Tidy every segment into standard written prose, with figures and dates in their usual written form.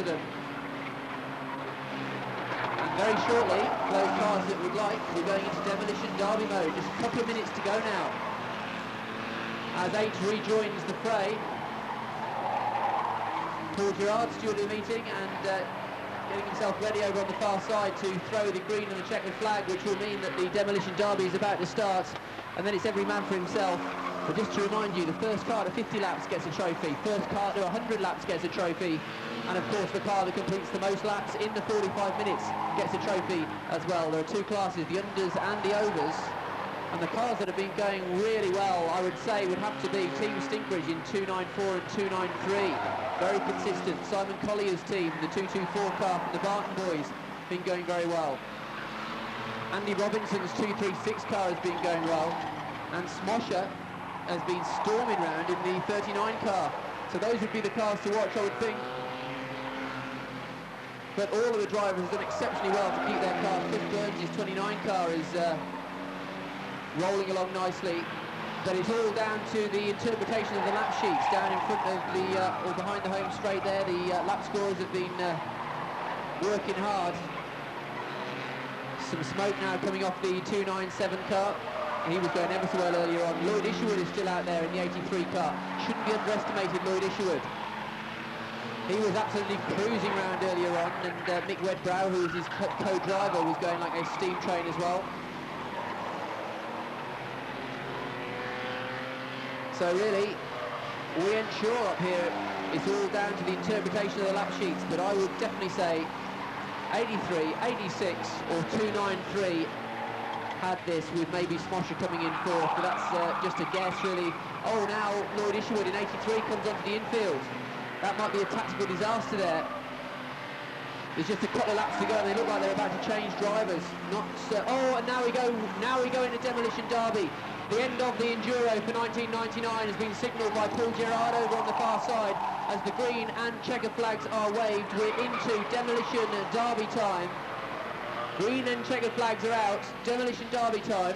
for them. And very shortly, for those cars that would like, we're going into demolition derby mode. Just a couple of minutes to go now. As H rejoins the fray. Paul Gerard, steward of the meeting, and getting himself ready over on the far side to throw the green and the checkered flag, which will mean that the demolition derby is about to start, and then it's every man for himself. But just to remind you, the first car to 50 laps gets a trophy, first car to 100 laps gets a trophy, and of course the car that completes the most laps in the 45 minutes gets a trophy as well. There are two classes, the unders and the overs, and the cars that have been going really well, I would say, would have to be Team Stinkbridge in 294 and 293. Very consistent. Simon Collier's team, the 224 car from the Barton boys, been going very well. Andy Robinson's 236 car has been going well, and Smosher has been storming round in the 39 car. So those would be the cars to watch, I would think. But all of the drivers have done exceptionally well to keep their cars. Chris Burns' 29 car is rolling along nicely. But it's all down to the interpretation of the lap sheets down in front of the, or behind the home straight there. The lap scorers have been working hard. Some smoke now coming off the 297 car. He was going ever so well earlier on. Lloyd Isherwood is still out there in the 83 car. Shouldn't be underestimated, Lloyd Isherwood. He was absolutely cruising around earlier on, and Mick Wedbrow, who was his co-driver, was going like a steam train as well. So really, we ain't sure up here. It's all down to the interpretation of the lap sheets, but I would definitely say 83, 86 or 293 had this, with maybe Smosher coming in fourth, but that's just a guess really. Oh, now Lloyd Isherwood in 83 comes onto the infield. That might be a tactical disaster there. There's just a couple of laps to go, and they look like they're about to change drivers. Not oh, and now we go into demolition derby. The end of the Enduro for 1999 has been signalled by Paul Gerard over on the far side as the green and checker flags are waved. We're into demolition derby time. Green and checker flags are out. Demolition derby time.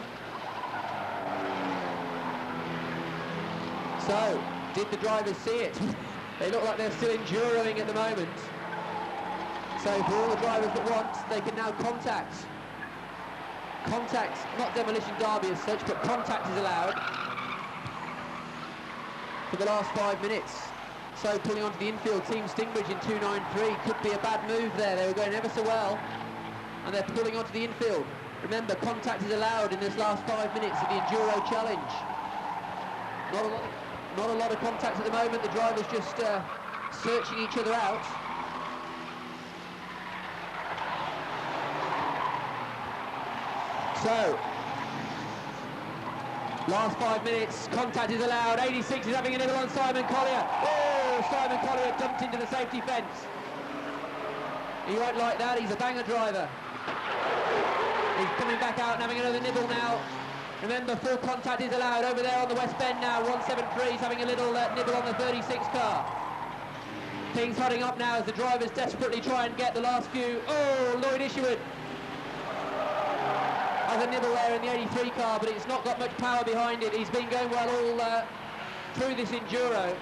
So, did the drivers see it? They look like they're still enduroing at the moment. So for all the drivers that want, they can now contact, not demolition derby as such, but contact is allowed for the last 5 minutes. So pulling onto the infield, Team Stinkbridge in 293, could be a bad move there. They were going ever so well, and they're pulling onto the infield. Remember, contact is allowed in this last 5 minutes of the Enduro Challenge. Not a lot of contact at the moment. The drivers just searching each other out. So, last 5 minutes, contact is allowed. 86 is having a nibble on Simon Collier. Oh, Simon Collier dumped into the safety fence. He won't like that, he's a banger driver. He's coming back out and having another nibble now. Remember, full contact is allowed over there on the West Bend now. 173 is having a little nibble on the 36 car. Things heading up now as the drivers desperately try and get the last few. Oh, Lloyd Isherwood has a nibble there in the 83 car, but it's not got much power behind it. He's been going well all through this Enduro.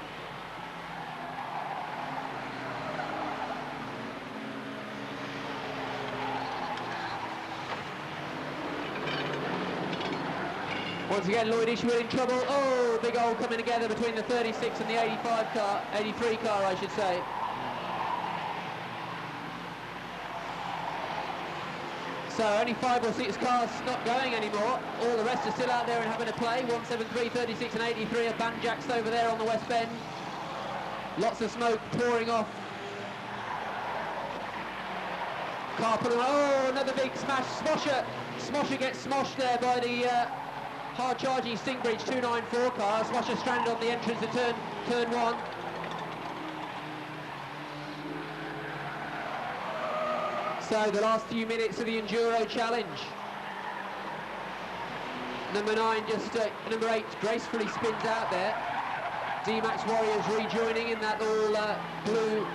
Once again, Lloyd Isherwood in trouble. Oh, big hole coming together between the 36 and the 85 car, 83 car, I should say. So only 5 or 6 cars not going anymore. All the rest are still out there and having a play. 173, 36 and 83 are banjaxed over there on the West Bend. Lots of smoke pouring off. Car pulling, oh, another big smash. Smosher gets smoshed there by the hard-charging Stinkbridge 294 car. Smosher stranded on the entrance to turn 1. So the last few minutes of the Enduro Challenge. Number 8 gracefully spins out there. D-Max Warriors rejoining in that all blue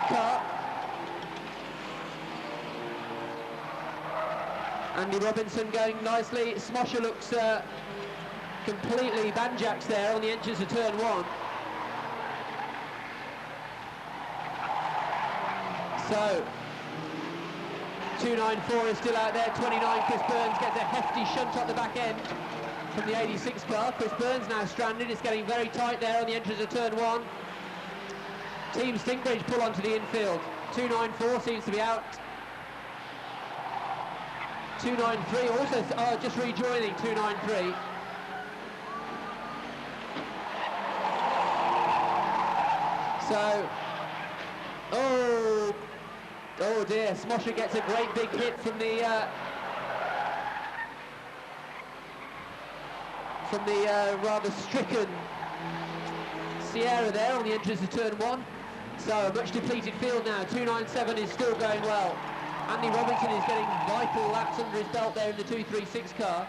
car. Andy Robinson going nicely. Smosher looks completely banjaxed there on the entrance to turn 1. So 294 is still out there. 29 Chris Burns gets a hefty shunt up the back end from the 86 car. Chris Burns now stranded. It's getting very tight there on the entrance of turn 1. Team Stinkbridge pull onto the infield. 294 seems to be out. 293 also just rejoining 293. So, oh dear, Smosher gets a great big hit from the rather stricken Sierra there on the entrance of turn 1. So a much depleted field now. 297 is still going well. Andy Robinson is getting vital laps under his belt there in the 236 car.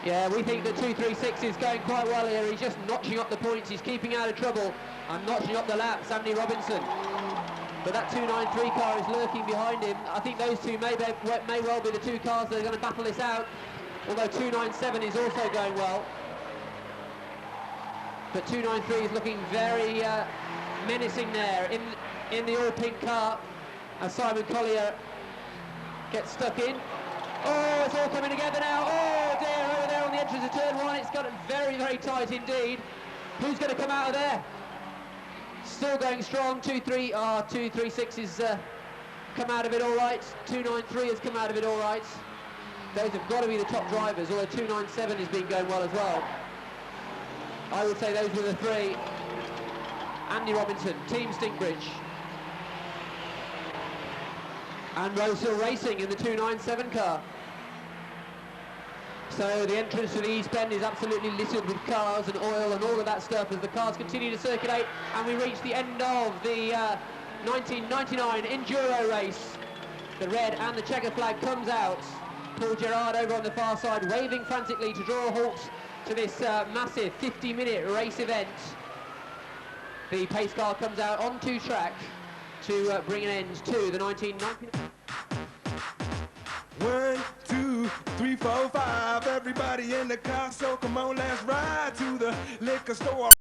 Yeah, we think the 236 is going quite well here. He's just notching up the points. He's keeping out of trouble and notching up the laps, Andy Robinson. But that 293 car is lurking behind him. I think those two may well be the two cars that are going to battle this out. Although 297 is also going well. But 293 is looking very menacing there in the all-pink car as Simon Collier gets stuck in. Oh, it's all coming together now. Oh dear, over there on the entrance of turn 1, it's got it very, very tight indeed. Who's going to come out of there? Still going strong. 236 has come out of it all right. 293 has come out of it all right. Those have got to be the top drivers, although 297 has been going well as well. I would say those were the three. Andy Robinson, Team Stinkbridge. And Rosehill Racing in the 297 car. So the entrance to the East Bend is absolutely littered with cars and oil and all of that stuff as the cars continue to circulate, and we reach the end of the 1999 Enduro race. The red and the checker flag comes out. Paul Gerard over on the far side waving frantically to draw a halt to this massive 50-minute race event. The pace car comes out onto track to bring an end to the 1999. 1, 2, 3, 4, 5. Everybody in the car, so come on, let's ride to the liquor store.